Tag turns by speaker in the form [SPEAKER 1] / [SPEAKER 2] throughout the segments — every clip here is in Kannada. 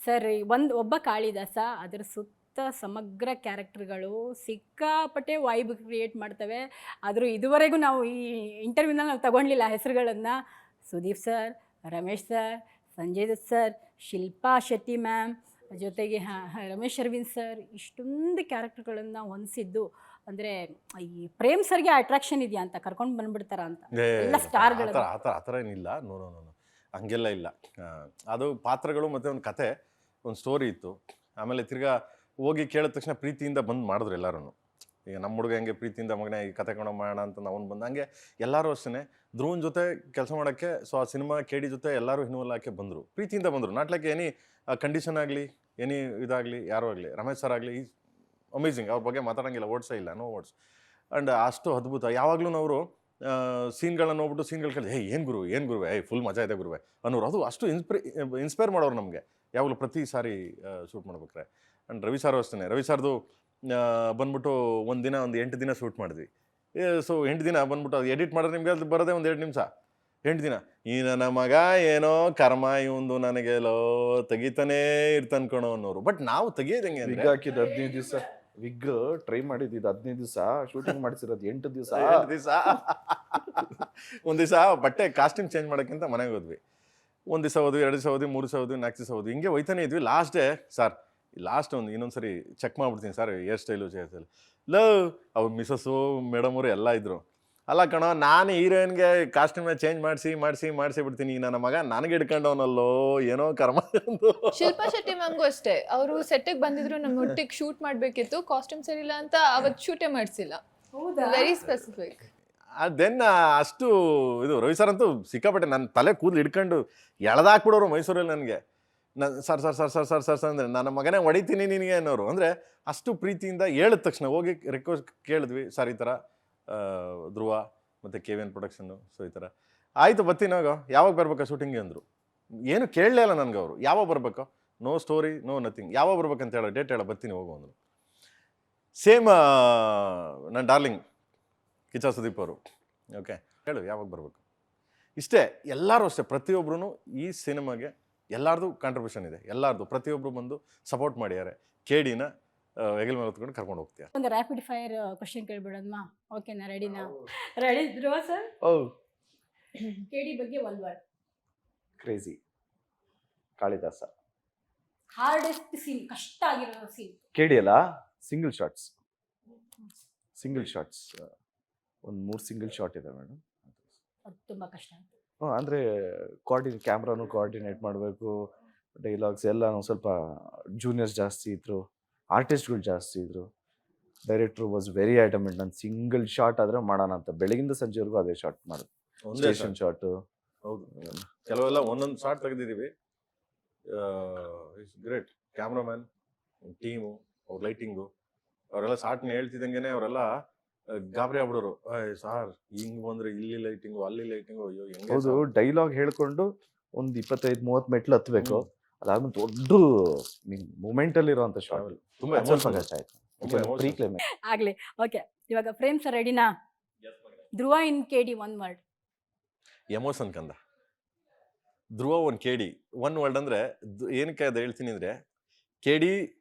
[SPEAKER 1] ಸರ್ ಒಬ್ಬ ಕಾಳಿದಾಸ ಅದರ ಸುತ್ತ ಸಮಗ್ರ ಕ್ಯಾರೆಕ್ಟರ್ಗಳು ಸಿಕ್ಕಾಪಟ್ಟೆ ವೈಬ್ ಕ್ರಿಯೇಟ್ ಮಾಡ್ತವೆ. ಆದರೂ ಇದುವರೆಗೂ ನಾವು ಈ ಇಂಟರ್ವ್ಯೂನಲ್ಲಿ ನಾವು ತಗೊಳ್ಲಿಲ್ಲ ಹೆಸರುಗಳನ್ನು. Sudeep sir, Ramesh sir, Sanjay Dutt sir, Shilpa Shetty ma'am, ಜೊತೆಗೆ ರಮೇಶ್ ಅರವಿಂದ್ ಸರ್, ಇಷ್ಟೊಂದು ಕ್ಯಾರೆಕ್ಟರ್ಗಳನ್ನು ಹೊಂದಿಸಿದ್ದು ಅಂದರೆ ಈ ಪ್ರೇಮ್ ಸರ್ಗೆ ಅಟ್ರಾಕ್ಷನ್ ಇದೆಯಾ ಅಂತ ಕರ್ಕೊಂಡು ಬಂದ್ಬಿಡ್ತಾರ ಅಂತ ಎಲ್ಲ ಸ್ಟಾರ್ಗಳು.
[SPEAKER 2] ಆ ಥರ ಏನಿಲ್ಲ. ನೋ ನೋ ನೋ ಹಂಗೆಲ್ಲ ಇಲ್ಲ. ಅದು ಪಾತ್ರಗಳು ಮತ್ತು ಒಂದು ಕತೆ, ಒಂದು ಸ್ಟೋರಿ ಇತ್ತು. ಆಮೇಲೆ ತಿರ್ಗಾ ಹೋಗಿ ಕೇಳಿದ ತಕ್ಷಣ ಪ್ರೀತಿಯಿಂದ ಬಂದು ಮಾಡಿದ್ರು ಎಲ್ಲರೂ. ಈಗ ನಮ್ಮ ಹುಡುಗ ಹೆಂಗೆ ಪ್ರೀತಿಯಿಂದ ಮಗನೇ ಈ ಕತೆ ಕೊಂಡು ಮಾಡೋಣ ಅಂತ ನಾವು ಬಂದು ಹಂಗೆ ಎಲ್ಲರೂ ಅಷ್ಟೇ ಧ್ರುವನ್ ಜೊತೆ ಕೆಲಸ ಮಾಡೋಕ್ಕೆ. ಸೊ ಆ ಸಿನಿಮಾ KD ಜೊತೆ ಎಲ್ಲರೂ ಇನ್ವಾಲ್ವ್ ಹಾಕಿ ಬಂದರು, ಪ್ರೀತಿಯಿಂದ ಬಂದರು. ನಾಟ್ ಲೈಕ್ ಎನಿ ಕಂಡೀಷನ್ ಆಗಲಿ, ಎನಿ ಇದಾಗಲಿ, ಯಾರೂ ಆಗಲಿ. ರಮೇಶ್ ಸರ್ ಆಗಲಿ ಅಮೇಝಿಂಗ್, ಅವ್ರ ಬಗ್ಗೆ ಮಾತಾಡೋಂಗಿಲ್ಲ, ವರ್ಡ್ಸೇ ಇಲ್ಲ, ನೋ ವರ್ಡ್ಸ್. ಆ್ಯಂಡ್ ಅಷ್ಟು ಅದ್ಭುತ. ಯಾವಾಗಲೂ ಅವರು ಸೀನ್ಗಳನ್ನ ನೋಡ್ಬಿಟ್ಟು ಸೀನ್ಗಳು ಕೇಳಿ ಏನು ಗುರುವೆ ಫುಲ್ ಮಜಾ ಇದೆ ಗುರುವೆ ಅನ್ನೋರು. ಅದು ಅಷ್ಟು ಇನ್ಸ್ಪೈರ್ ಮಾಡೋರು ನಮಗೆ ಯಾವಾಗಲೂ ಪ್ರತಿ ಸಾರಿ ಶೂಟ್ ಮಾಡ್ಬೇಕಾರೆ. ಆ್ಯಂಡ್ ರವಿ ಸಾರು ಅಷ್ಟೇ. ರವಿ ಸಾರ್ದು ಬಂದ್ಬಿಟ್ಟು ಒಂದು 8 ದಿನ ಶೂಟ್ ಮಾಡಿದ್ವಿ. ಸೊ 8 ದಿನ ಬಂದ್ಬಿಟ್ಟು ಅದು ಎಡಿಟ್ ಮಾಡಿದ್ರೆ ನಿಮಗೆ ಅದು ಬರೋದೇ ಒಂದು 2 ನಿಮಿಷ. 8 ದಿನ ಈ ನನ್ನ ಮಗ ಏನೋ ಕರ್ಮ ಇವಂದು ನನಗೆ ತೆಗಿತಾನೇ ಇರ್ತನ್ಕೊಳೋ ಅನ್ನೋರು. ಬಟ್ ನಾವು ತೆಗಿಯೋದಂಗೆ
[SPEAKER 3] ವಿಗ್ ಹಾಕಿದ್ದು 15 ದಿವಸ, ವಿಗ್ ಟ್ರೈ ಮಾಡಿದ್ದು 15 ದಿವಸ, ಶೂಟಿಂಗ್ ಮಾಡಿಸಿರೋದು 8 ದಿವಸ.
[SPEAKER 2] ಒಂದು ದಿವಸ ಬಟ್ಟೆ ಕಾಸ್ಟ್ಯೂಮ್ ಚೇಂಜ್ ಮಾಡೋಕ್ಕಿಂತ ಮನೆಗೆ ಹೋದ್ವಿ. 1 ದಿವಸ ಹೋದ್ವಿ, 2 ದಿವಸ ಹೋದ್ವಿ, 3 ದಿವಸ ಹೋದ್ವಿ, 4 ದಿವಸ ಹೋದ್ವಿ, ಹಿಂಗೆ ಹೋಯ್ತಾನೆ ಇದ್ವಿ. ಲಾಸ್ಟ್ ಡೇ ಸರ್ ಲಾಸ್ಟ್ ಇನ್ನೊಂದ್ಸರಿ ಚೆಕ್ ಮಾಡ್ಬಿಡ್ತೀನಿ ಸರ್ ಹೇರ್ ಸ್ಟೈಲು ಚೇರ್ಸಲ್ಲಿ. ಅವ್ರ ಮಿಸಸ್ಸು ಮೇಡಮವರು ಎಲ್ಲ ಇದ್ರು. ಅಲ್ಲ ಕಣೋ, ನಾನು ಹೀರೋಯಿನ್ಗೆ ಕಾಸ್ಟ್ಯೂಮ್ನ ಚೇಂಜ್ ಮಾಡಿಸಿ ಬಿಡ್ತೀನಿ, ಈಗ ನನ್ನ ಮಗ ನನಗೆ ಹಿಡ್ಕೊಂಡವನಲ್ಲೋ ಏನೋ ಕರ್ಮ.
[SPEAKER 4] ಶಿಲ್ಪಾ ಶೆಟ್ಟಿ ಮ್ಯಾಮ್ಗೂ ಅಷ್ಟೇ, ಅವರು ಸೆಟ್ಟಿಗೆ ಬಂದಿದ್ರು, ನಮ್ಮ ಒಟ್ಟಿಗೆ ಶೂಟ್ ಮಾಡಬೇಕಿತ್ತು, ಕಾಸ್ಟ್ಯೂಮ್ ಸರಿಯಿಲ್ಲ ಅಂತ ಅವತ್ತು ಶೂಟೇ ಮಾಡಿಸಿಲ್ಲ. Very specific.
[SPEAKER 2] ದೆನ್ ಅಷ್ಟು ಇದು ರವಿ ಸರ್ ಅಂತೂ ಸಿಕ್ಕಾಪಟ್ಟೆ ನನ್ನ ತಲೆ ಕೂದಲು ಹಿಡ್ಕೊಂಡು ಎಳೆದಾಕ್ಬಿಡೋರು ಮೈಸೂರಲ್ಲಿ ನನಗೆ. ಸರ್ ಅಂದರೆ ನನ್ನ ಮಗನೇ ಹೊಡಿತೀನಿ ನಿನಗೆ ಅನ್ನೋರು. ಅಂದರೆ ಅಷ್ಟು ಪ್ರೀತಿಯಿಂದ ಹೇಳಿದ ತಕ್ಷಣ ಹೋಗಿ ರಿಕ್ವೆಸ್ಟ್ ಕೇಳಿದ್ವಿ, ಸರ್ ಈ ಥರ ಧ್ರುವ ಮತ್ತು KVN ಪ್ರೊಡಕ್ಷನ್ನು, ಸೊ ಈ ಥರ ಆಯಿತು ಬರ್ತೀನಾಗ, ಯಾವಾಗ ಬರ್ಬೇಕಾ ಶೂಟಿಂಗ್ಗೆ ಅಂದರು. ಏನು ಕೇಳಲೇ ಇಲ್ಲ ನನಗೆ ಅವರು, ಯಾವಾಗ ಬರಬೇಕು, ನೋ ಸ್ಟೋರಿ ನೋ ನಥಿಂಗ್, ಯಾವಾಗ ಬರ್ಬೇಕಂತ ಹೇಳೋ, ಡೇಟ್ ಹೇಳೋ, ಬರ್ತೀನಿ ಹೋಗು ಅಂದರು. ಸೇಮ್ ನನ್ನ ಡಾರ್ಲಿಂಗ್ ಕಿಚ್ಚ ಸುದೀಪ್ ಅವರು, ಓಕೆ ಹೇಳು ಯಾವಾಗ ಬರಬೇಕು, ಇಷ್ಟೇ. ಎಲ್ಲರೂ ಅಷ್ಟೇ, ಪ್ರತಿಯೊಬ್ಬರೂ ಈ ಸಿನಿಮಾಗೆ ಎಲ್ಲರದು ಕಾಂಟ್ರಿಬ್ಯೂಷನ್ ಇದೆ, ಎಲ್ಲರದು. ಪ್ರತಿಯೊಬ್ಬರು ಬಂದು ಸಪೋರ್ಟ್ ಮಾಡಿದ್ದಾರೆ. KDನ ಹೆಗಲ ಮೇಲೆ ಹೊತ್ಕೊಂಡು ಕರ್ಕೊಂಡು ಹೋಗ್ತೀಯ.
[SPEAKER 1] ಒಂದು ರ್ಯಾಪಿಡ್ ಫೈರ್ ಕ್ವಶನ್ ಕೇಳ್ಬಿಡೋದಮ್ಮ, ಓಕೆನಾ? ರೆಡಿನಾ? ರೆಡಿ ಧ್ರುವ ಸರ್? KD ಬಗ್ಗೆ ಒಂದು word.
[SPEAKER 3] Crazy. Kalidasa.
[SPEAKER 1] Hardest scene, ಕಷ್ಟ ಆಗಿರೋ ಸೀನ್
[SPEAKER 3] KD ಅಲ್ಲ, ಸಿಂಗಲ್ ಶಾಟ್ಸ್ ಒಂದು 3 ಸಿಂಗಲ್ ಶಾಟ್ ಇದೆ ಮೇಡಮ್.
[SPEAKER 1] ಅದು ತುಂಬ ಕಷ್ಟ ಆಯ್ತು.
[SPEAKER 3] ಅಂದರೆ ಕ್ಯಾಮ್ರಾನು ಕೋಆರ್ಡಿನೇಟ್ ಮಾಡಬೇಕು, ಡೈಲಾಗ್ಸ್ ಎಲ್ಲ ಸ್ವಲ್ಪ ಜೂನಿಯರ್ಸ್ ಜಾಸ್ತಿ ಇದ್ರು, ಆರ್ಟಿಸ್ಟ್ಗಳು ಜಾಸ್ತಿ ಇದ್ರು. ಡೈರೆಕ್ಟ್ರು ವಾಸ್ ವೆರಿ ಐಟಮೆಂಟ್, ನಾನು ಸಿಂಗಲ್ ಶಾಟ್ ಆದರೆ ಮಾಡೋಣ ಅಂತ ಬೆಳಗಿಂದ ಸಂಜೆವರೆಗೂ ಅದೇ ಶಾಟ್ ಮಾಡೋದು. Station shot.
[SPEAKER 2] ಹೌದು, ಕೆಲವೆಲ್ಲ ಒಂದೊಂದು ಶಾಟ್ ತೆಗೆದಿದ್ದೀವಿ. It's great. ಕ್ಯಾಮ್ರಾಮ್ಯಾನ್, ಟೀಮು, ಅವ್ರ ಲೈಟಿಂಗು, ಅವರೆಲ್ಲ ಶಾಟ್ನ ಹೇಳ್ತಿದ್ದಂಗೆ ಅವರೆಲ್ಲ ಗಾಬರಿ ಆಗ್ಬಿಡೋರು. ಸಾರ್ ಹಿಂಗ್ ಬಂದ್ರೆ ಇಲ್ಲಿ ಲೈಟಿಂಗು, ಅಲ್ಲಿ ಲೈಟಿಂಗು, ಅಯ್ಯೋ ಹೆಂಗೆ.
[SPEAKER 3] ಹೌದು, ಡೈಲಾಗ್ ಹೇಳ್ಕೊಂಡು ಒಂದು 25-30 ಮೆಟ್ಲು ಹತ್ಬೇಕು. ಅದಾದ್ಮೇಲೆ ದೊಡ್ಡ ಮೂಮೆಂಟ್ ಅಲ್ಲಿ ಇರುವಂತ ಶಾಟ್,
[SPEAKER 2] ತುಂಬಾ
[SPEAKER 3] ಸ್ವಲ್ಪ ಕಷ್ಟ ಆಯ್ತು. ಪ್ರೀ ಕ್ಲೈಮ್ಯಾಕ್ಸ್
[SPEAKER 1] ಆಗ್ಲಿ. ಓಕೆ, ಇವಾಗ ಪ್ರೇಮ್ ಸರ್ ರೆಡಿನಾ? ಧ್ರುವ ಇನ್ KD ಒನ್ ವರ್ಡ್.
[SPEAKER 2] ಎಮೋಷನ್ ಕಂದ. ಧ್ರುವ ಒಂದು KD ಒನ್ ವರ್ಡ್ ಅಂದ್ರೆ ಏನಕ್ಕೆ ಅದು ಹೇಳ್ತೀನಿ ಅಂದ್ರೆ, KD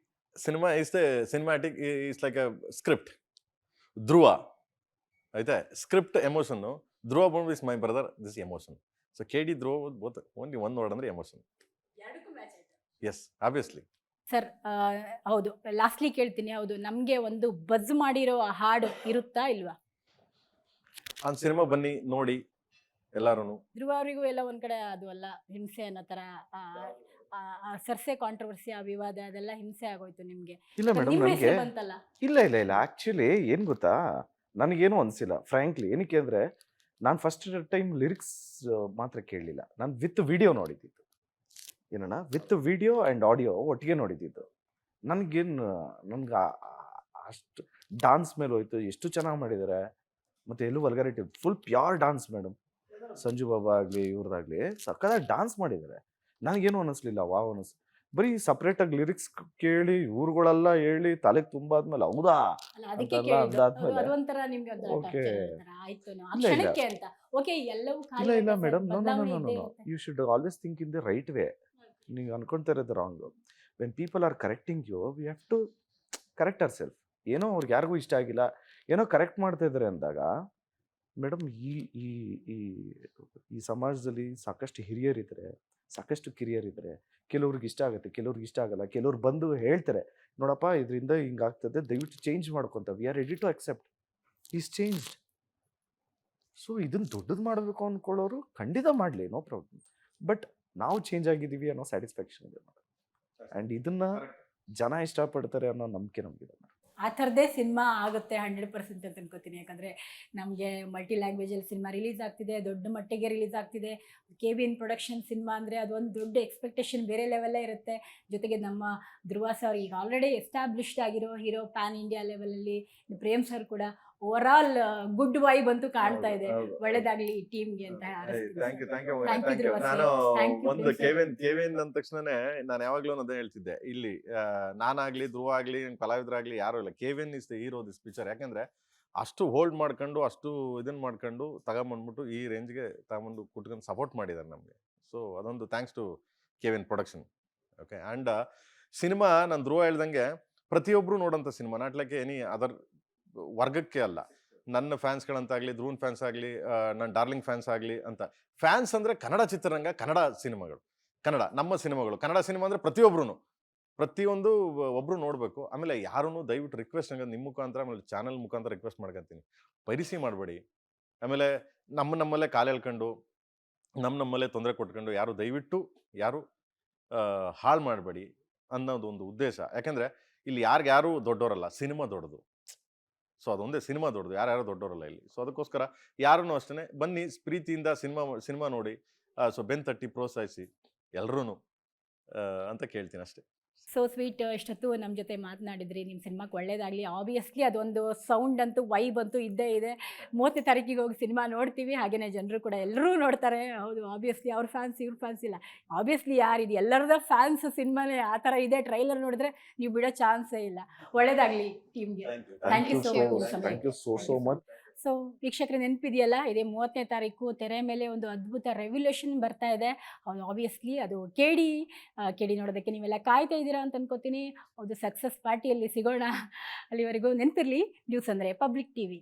[SPEAKER 2] cinema is the cinematic, is like a script. Dhruva ಆಯ್ತಾ, ಸ್ಕ್ರಿಪ್ಟ್ ಎಮೋಷನ್ನು. ಧ್ರುವ ಬಂದು is my brother, this emotion. So KD Dhruva both only one word ಅಂದ್ರೆ ಎಮೋಷನ್. Yes, obviously.
[SPEAKER 1] ಸರ್ ಹೌದು, ಲಾಸ್ಟ್ಲಿ ಕೇಳ್ತೀನಿ, ಹೌದು ನಮಗೆ ಒಂದು ಬಜ್ ಮಾಡಿರೋ ಹಾಡು ಇರುತ್ತಾ ಇಲ್ವಾ?
[SPEAKER 2] ಆ ಸಿನಿಮಾ ಬನ್ನಿ ನೋಡಿ ಎಲ್ಲಾರು.
[SPEAKER 1] ಧ್ರುವ ಅವರಿಗೂ ಎಲ್ಲ ಒಂದ್ ಕಡೆ ಅದು ಅಲ್ಲ ಹಿಂಸೆ ಅನ್ನೋ ತರ ಸರ್ಸೆ ಕಾಂಟ್ರವರ್ಸಿ, ಆ ವಿವಾದ ಅದೆಲ್ಲ ಹಿಂಸೆ ಆಗೋಯ್ತು ನಿಮ್ಗೆ.
[SPEAKER 3] ಇಲ್ಲ ಮೇಡಮ್,
[SPEAKER 1] ನಿಮ್ಮ
[SPEAKER 3] ನನಗೆ
[SPEAKER 1] ಹೆಸರು ಬಂತಲ್ಲ?
[SPEAKER 3] ಇಲ್ಲ ಆಕ್ಚುಲಿ ಏನು ಗೊತ್ತಾ, ನನಗೇನು ಅನಿಸಿಲ್ಲ ಫ್ರ್ಯಾಂಕ್ಲಿ. ಏನಕ್ಕೆ ಅಂದರೆ, ನಾನು ಫಸ್ಟ್ ಟೈಮ್ ಲಿರಿಕ್ಸ್ ಮಾತ್ರ ಕೇಳಲಿಲ್ಲ, ನಾನು ವಿತ್ ವಿಡಿಯೋ ನೋಡಿದ್ದಿದ್ದು. ಏನಣ್ಣ, ವಿತ್ ವಿಡಿಯೋ ಆ್ಯಂಡ್ ಆಡಿಯೋ ಒಟ್ಟಿಗೆ ನೋಡಿದ್ದಿದ್ದು. ನನಗೆ ಅಷ್ಟು ಡಾನ್ಸ್ ಮೇಲೆ ಹೋಯ್ತು, ಎಷ್ಟು ಚೆನ್ನಾಗಿ ಮಾಡಿದ್ದಾರೆ. ಮತ್ತು ಎಲ್ಲೂ vulgarity, full pure dance madam. Sanju Baba ಆಗಲಿ ಇವ್ರದ್ದಾಗಲಿ ಸಕ್ಕತ್ತಾಗಿ ಡಾನ್ಸ್ ಮಾಡಿದ್ದಾರೆ. ನನಗೇನು ಅನ್ನಿಸ್ಲಿಲ್ಲ, ವಾವ್ ಅನ್ನಿಸ್. ಬರೀ ಸಪ್ರೇಟಾಗಿ ಲಿರಿಕ್ಸ್ ಕೇಳಿ ಇವ್ರುಗಳೆಲ್ಲ ಹೇಳಿ ತಲೆಗೆ ತುಂಬಾದ್ಮೇಲೆ ಹೌದಾ
[SPEAKER 1] ಅಲ್ಲ, ಅದಕ್ಕೆ
[SPEAKER 3] ಅಂತೆಲ್ಲ
[SPEAKER 1] ಕೇಳಿದ್ದು.
[SPEAKER 3] ಅಂದಾದ್ಮೇಲೆ
[SPEAKER 1] ಅದೊಂಥರ ನಿಮ್ಗೆ ಅದು
[SPEAKER 3] ಓಕೆ.
[SPEAKER 1] ಆಯ್ತು ಆ
[SPEAKER 3] ಇಲ್ಲ,
[SPEAKER 1] ಕ್ಷಣಕ್ಕೆ ಅಂತ. ಓಕೆ, ಎಲ್ಲವೂ
[SPEAKER 3] ಇಲ್ಲ
[SPEAKER 1] ಕಾಲ
[SPEAKER 3] ಮೇಡಮ್, ನೋ
[SPEAKER 1] ಬದಲಾವಣೆ ಇದ್ದೇ
[SPEAKER 3] ನೋ,
[SPEAKER 1] ಇರುತ್ತೆ.
[SPEAKER 3] You should always think in the right way. ನೀವು ಅನ್ಕೊಳ್ತಾ ಇರೋದು wrong. When people are correcting you, we have to correct our self. ಏನೋ ಅವ್ರಿಗೆ ಯಾರಿಗೂ ಇಷ್ಟ ಆಗಿಲ್ಲ, ಏನೋ ಕರೆಕ್ಟ್ ಮಾಡ್ತಾ ಇದ್ದಾರೆ ಅಂದಾಗ, ಮೇಡಮ್ ಈ ಈ ಈ ಈ ಸಮಾಜದಲ್ಲಿ ಸಾಕಷ್ಟು ಹಿರಿಯರಿದ್ದಾರೆ, ಸಾಕಷ್ಟು ಕಿರಿಯರಿದ್ದಾರೆ. ಕೆಲವ್ರಿಗೆ ಇಷ್ಟ ಆಗುತ್ತೆ, ಕೆಲವ್ರಿಗೆ ಇಷ್ಟ ಆಗಲ್ಲ. ಕೆಲವ್ರು ಬಂದು ಹೇಳ್ತಾರೆ, ನೋಡಪ್ಪ ಇದರಿಂದ ಹಿಂಗಾಗ್ತದೆ, ದಯವಿಟ್ಟು ಚೇಂಜ್ ಮಾಡ್ಕೊತ, we are ready to accept, is changed. So ಇದನ್ನ ದೊಡ್ಡದು ಮಾಡಬೇಕು ಅಂದ್ಕೊಳ್ಳೋರು ಖಂಡಿತ ಮಾಡಲಿ, ನೋ ಪ್ರಾಬ್ಲಮ್. ಬಟ್ ನಾವು ಚೇಂಜ್ ಆಗಿದ್ದೀವಿ ಅನ್ನೋ ಸ್ಯಾಟಿಸ್ಫ್ಯಾಕ್ಷನ್ ಇದೆ ಮೇಡಮ್. ಆ್ಯಂಡ್ ಇದನ್ನ ಜನ ಇಷ್ಟಪಡ್ತಾರೆ ಅನ್ನೋ ನಂಬಿಕೆ ನಮಗಿದೆ ಮೇಡಮ್.
[SPEAKER 1] ಆ ಥರದ್ದೇ ಸಿನಿಮಾ ಆಗುತ್ತೆ 100% ಅಂತ ಅನ್ಕೋತೀನಿ. ಯಾಕಂದರೆ ನಮಗೆ ಮಲ್ಟಿ ಲ್ಯಾಂಗ್ವೇಜಲ್ಲಿ ಸಿನಿಮಾ ರಿಲೀಸ್ ಆಗ್ತಿದೆ, ದೊಡ್ಡ ಮಟ್ಟಿಗೆ ರಿಲೀಸ್ ಆಗ್ತಿದೆ. KVN ಪ್ರೊಡಕ್ಷನ್ ಸಿನಿಮಾ ಅಂದರೆ ಅದೊಂದು ದೊಡ್ಡ ಎಕ್ಸ್ಪೆಕ್ಟೇಷನ್ ಬೇರೆ ಲೆವೆಲ್ಲೇ ಇರುತ್ತೆ. ಜೊತೆಗೆ ನಮ್ಮ ಧ್ರುವ ಸರ್ ಈಗ ಆಲ್ರೆಡಿ ಎಸ್ಟಾಬ್ಲಿಷ್ಡ್ ಆಗಿರೋ ಹೀರೋ, ಪ್ಯಾನ್ ಇಂಡಿಯಾ ಲೆವೆಲಲ್ಲಿ. ಪ್ರೇಮ್ ಸರ್ ಕೂಡ ಓವರಾಲ್ ಗುಡ್ ವೈಬ್ ಅಂತೂ ಕಾಣ್ತಾ ಇದೆ. ಒಳ್ಳೇದಾಗಲಿ ಟೀಮ್ಗೆ ಅಂತ
[SPEAKER 2] ಥ್ಯಾಂಕ್ ಯು
[SPEAKER 1] Thank you, ಧ್ರುವ
[SPEAKER 2] ನಾನು
[SPEAKER 1] sir. Thank you,
[SPEAKER 2] ಒಂದು
[SPEAKER 1] ಪ್ರೇಮ್ sir.
[SPEAKER 2] ಕೆವಿನ್ ಅಂದ ತಕ್ಷಣನೇ ನಾನು ಯಾವಾಗ್ಲೂ ಅದೇ ಹೇಳ್ತಿದ್ದೆ, ಇಲ್ಲಿ ನಾನಾಗ್ಲಿ, ಧ್ರುವ ಆಗ್ಲಿ, ಕಲಾವಿದರಾಗ್ಲಿ ಯಾರು ಇಲ್ಲ, Kevin is the hero this picture. ಯಾಕಂದ್ರೆ ಅಷ್ಟು ಹೋಲ್ಡ್ ಮಾಡ್ಕೊಂಡು, ಅಷ್ಟು ಇದನ್ನ ಮಾಡ್ಕೊಂಡು ತಗೊಂಬಂದ್ಬಿಟ್ಟು ಈ ರೇಂಜ್ಗೆ ತಗೊಂಡು ಕುಟ್ಕೊಂಡು ಸಪೋರ್ಟ್ ಮಾಡಿದ್ದಾರೆ ನಮಗೆ. ಸೊ ಅದೊಂದು thanks to Kevin production. Okay. And cinema ನಾನು ಧ್ರುವ ಹೇಳ್ದಂಗೆ ಪ್ರತಿಯೊಬ್ಬರು ನೋಡೋಂಥ cinema, not like any other ವರ್ಗಕ್ಕೆ ಅಲ್ಲ. ನನ್ನ ಫ್ಯಾನ್ಸ್ಗಳಂತಾಗಲಿ, ಧ್ರುವನ್ ಫ್ಯಾನ್ಸ್ ಆಗಲಿ, ನನ್ನ ಡಾರ್ಲಿಂಗ್ ಫ್ಯಾನ್ಸ್ ಆಗಲಿ ಅಂತ. ಫ್ಯಾನ್ಸ್ ಅಂದರೆ ಕನ್ನಡ ಚಿತ್ರರಂಗ, ಕನ್ನಡ ಸಿನಿಮಾಗಳು, ನಮ್ಮ ಸಿನಿಮಾಗಳು. ಕನ್ನಡ ಸಿನಿಮಾ ಅಂದರೆ ಪ್ರತಿಯೊಂದು ಒಬ್ಬರು ನೋಡಬೇಕು. ಆಮೇಲೆ ಯಾರೂ ದಯವಿಟ್ಟು ರಿಕ್ವೆಸ್ಟ್ ಹಂಗೆ ನಿಮ್ಮ ಮುಖಾಂತರ, ಆಮೇಲೆ ಚಾನಲ್ ಮುಖಾಂತರ ರಿಕ್ವೆಸ್ಟ್ ಮಾಡ್ಕೊತೀನಿ, ಪೈರಿಸಿ ಮಾಡಬೇಡಿ. ಆಮೇಲೆ ನಮ್ಮಲ್ಲೇ ಕಾಲು ಎಳ್ಕೊಂಡು, ನಮ್ಮಲ್ಲೇ ತೊಂದರೆ ಕೊಟ್ಕೊಂಡು ದಯವಿಟ್ಟು ಯಾರು ಹಾಳು ಮಾಡಬೇಡಿ ಅನ್ನೋದು ಒಂದು ಉದ್ದೇಶ. ಯಾಕೆಂದರೆ ಇಲ್ಲಿ ಯಾರು ದೊಡ್ಡವರಲ್ಲ, ಸಿನಿಮಾ ದೊಡ್ಡದು. ಸೊ ಅದೊಂದೇ, ಸಿನಿಮಾ ದೊಡ್ಡದು, ಯಾರು ದೊಡ್ಡವರಲ್ಲ ಇಲ್ಲಿ. ಸೊ ಅದಕ್ಕೋಸ್ಕರ ಯಾರೂ ಅಷ್ಟೇ ಬನ್ನಿ, ಪ್ರೀತಿಯಿಂದ ಸಿನಿಮಾ ನೋಡಿ, ಸೊ ಬೆನ್ ತಟ್ಟಿ ಪ್ರೋತ್ಸಾಹಿಸಿ ಎಲ್ಲರೂ ಅಂತ ಕೇಳ್ತೀನಿ ಅಷ್ಟೇ.
[SPEAKER 1] ಸೊ ಸ್ವೀಟ್, ಇಷ್ಟೊತ್ತು ನಮ್ಮ ಜೊತೆ ಮಾತನಾಡಿದ್ರಿ. ನಿಮ್ಮ ಸಿನಿಮಾಕ್ಕೆ ಒಳ್ಳೇದಾಗಲಿ. ಆಬ್ವಿಯಸ್ಲಿ ಅದೊಂದು ಸೌಂಡ್ ಅಂತೂ, ವೈಬ್ ಅಂತೂ ಇದ್ದೇ ಇದೆ. 30ನೇ ತಾರೀಕಿಗೆ ಹೋಗಿ ಸಿನಿಮಾ ನೋಡ್ತೀವಿ. ಹಾಗೆಯೇ ಜನರು ಕೂಡ ಎಲ್ಲರೂ ನೋಡ್ತಾರೆ. ಹೌದು, ಆಬ್ವಿಯಸ್ಲಿ ಅವ್ರ ಫ್ಯಾನ್ಸ್ ಇವ್ರ ಫ್ಯಾನ್ಸ್ ಇಲ್ಲ, ಆಬ್ವಿಯಸ್ಲಿ ಯಾರಿದೆ ಎಲ್ಲರದ ಫ್ಯಾನ್ಸ್ ಸಿನಿಮಾನೇ ಆ ಥರ ಇದೆ. ಟ್ರೈಲರ್ ನೋಡಿದ್ರೆ ನೀವು ಬಿಡೋ ಚಾನ್ಸೇ ಇಲ್ಲ. ಒಳ್ಳೇದಾಗಲಿ ಟೀಮ್ಗೆ. Thank you
[SPEAKER 3] so much.
[SPEAKER 1] So ವೀಕ್ಷಕರು ನೆನಪಿದೆಯಲ್ಲ, ಇದೇ 30ನೇ ತಾರೀಕು ತೆರೆ ಮೇಲೆ ಒಂದು ಅದ್ಭುತ ರೆವ್ಯುಲೇಷನ್ ಬರ್ತಾ ಇದೆ. ಹೌದು, ಆಬ್ವಿಯಸ್ಲಿ ಅದು ಕೆ ಡಿ ನೋಡೋದಕ್ಕೆ ನೀವೆಲ್ಲ ಕಾಯ್ತಾ ಇದ್ದೀರಾ ಅಂತ ಅನ್ಕೋತೀನಿ. ಹೌದು, ಸಕ್ಸಸ್ ಪಾರ್ಟಿಯಲ್ಲಿ ಸಿಗೋಣ. ಅಲ್ಲಿವರೆಗೂ ನೆನಪಿರಲಿ, ನ್ಯೂಸ್ ಅಂದರೆ ಪಬ್ಲಿಕ್ TV.